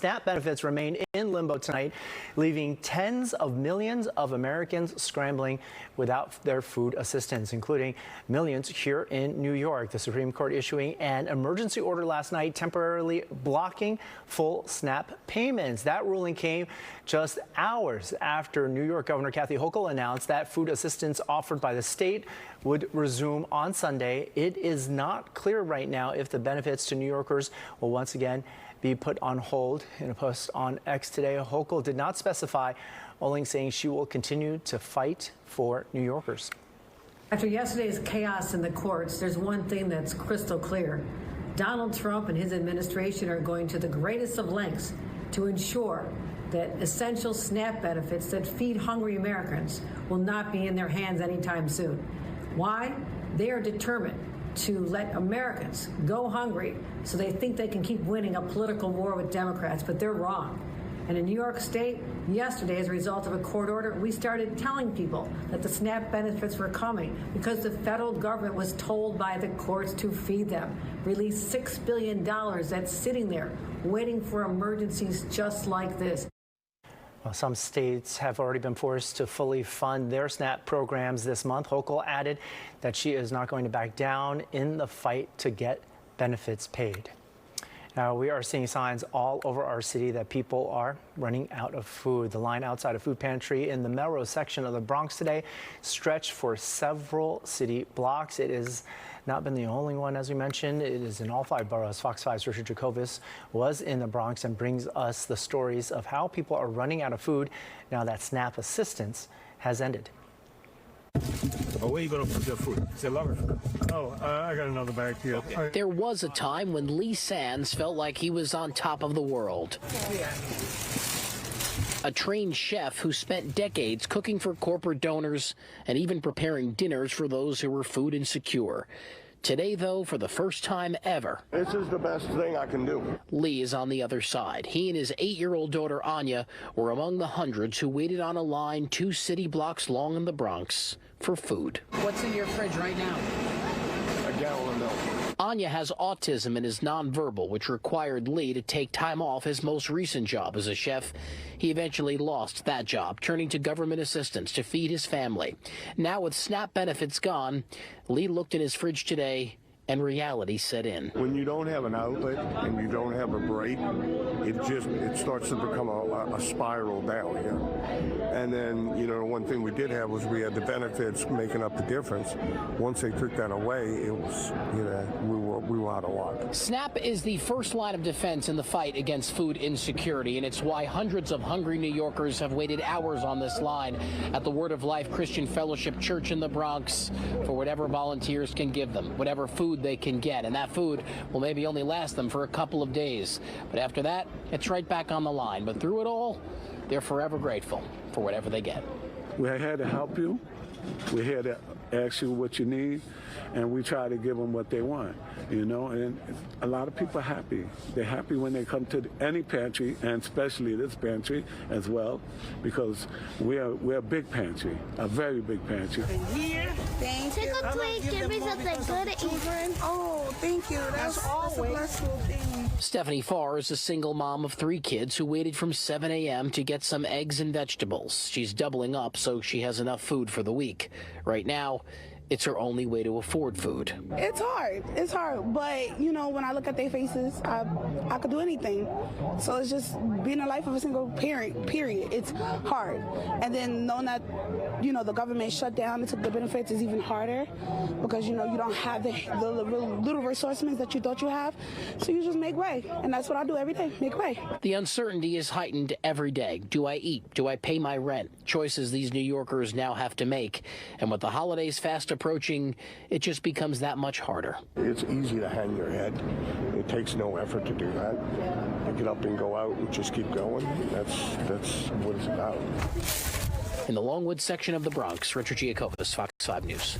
SNAP benefits remain in limbo tonight, leaving tens of millions of Americans scrambling without their food assistance, including millions here in New York. The Supreme Court issuing an emergency order last night temporarily blocking full SNAP payments. That ruling came just hours after New York Governor Kathy Hochul announced that food assistance offered by the state would resume on Sunday. It is not clear right now if the benefits to New Yorkers will once again be put on hold. In a post on X today, Hochul did not specify, only saying she will continue to fight for New Yorkers. After yesterday's chaos in the courts, there's one thing that's crystal clear. Donald Trump and his administration are going to the greatest of lengths to ensure that essential SNAP benefits that feed hungry Americans will not be in their hands anytime soon. Why? They are determined to let Americans go hungry so they think they can keep winning a political war with Democrats, but they're wrong. And in New York State, yesterday, as a result of a court order, we started telling people that the SNAP benefits were coming because the federal government was told by the courts to feed them. Release $6 billion that's sitting there waiting for emergencies just like this. Well, some states have already been forced to fully fund their SNAP programs this month. Hochul added that she is not going to back down in the fight to get benefits paid. Now, we are seeing signs all over our city that people are running out of food. The line outside a food pantry in the Melrose section of the Bronx today stretched for several city blocks. It has not been the only one, as we mentioned. It is in all 5 boroughs. Fox 5's Richard Jacobus was in the Bronx and brings us the stories of how people are running out of food now that SNAP assistance has ended. Oh, where are you going to put your food? Is it lover? Oh, I got another bag here. Okay. There was a time when Lee Sands felt like he was on top of the world. A trained chef who spent decades cooking for corporate donors and even preparing dinners for those who were food insecure. Today, though, for the first time ever, this is the best thing I can do. Lee is on the other side. He and his 8-year-old daughter, Anya, were among the hundreds who waited on a line 2 city blocks long in the Bronx for food. What's in your fridge right now? A gallon of milk. Anya has autism and is nonverbal, which required Lee to take time off his most recent job as a chef. He eventually lost that job, turning to government assistance to feed his family. Now, with SNAP benefits gone, Lee looked in his fridge today and reality set in. When you don't have an outlet and you don't have a break, it starts to become a spiral down here. And then, you know, one thing we did have was we had the benefits making up the difference. Once they took that away, it was, you know, we were out of luck. SNAP is the first line of defense in the fight against food insecurity, and it's why hundreds of hungry New Yorkers have waited hours on this line at the Word of Life Christian Fellowship Church in the Bronx for whatever volunteers can give them, whatever food they can get, and that food will maybe only last them for a couple of days. But after that, it's right back on the line. But through it all, they're forever grateful for whatever they get. We're here to help you. We're here to ask you what you need, and we try to give them what they want, you know, and a lot of people are happy. They're happy when they come to any pantry, and especially this pantry as well, because we're a big pantry, a very big pantry. Thank you. Take a plate, give me something good to eat. Oh, thank you. That's a blessful thing. Stephanie Farr is a single mom of 3 kids who waited from 7 a.m. to get some eggs and vegetables. She's doubling up so she has enough food for the week. Right now, it's her only way to afford food. It's hard, but you know, when I look at their faces, I could do anything. So it's just being the life of a single parent, period. It's hard. And then knowing that, you know, the government shut down and took the benefits is even harder because, you know, you don't have the little resources that you thought you have. So you just make way. And that's what I do every day, make way. The uncertainty is heightened every day. Do I eat? Do I pay my rent? Choices these New Yorkers now have to make. And with the holidays fast approaching, it just becomes that much harder. It's easy to hang your head. It takes no effort to do that. You get up and go out and just keep going. That's what it's about. In the Longwood section of the Bronx, Richard Jacobus, Fox 5 News.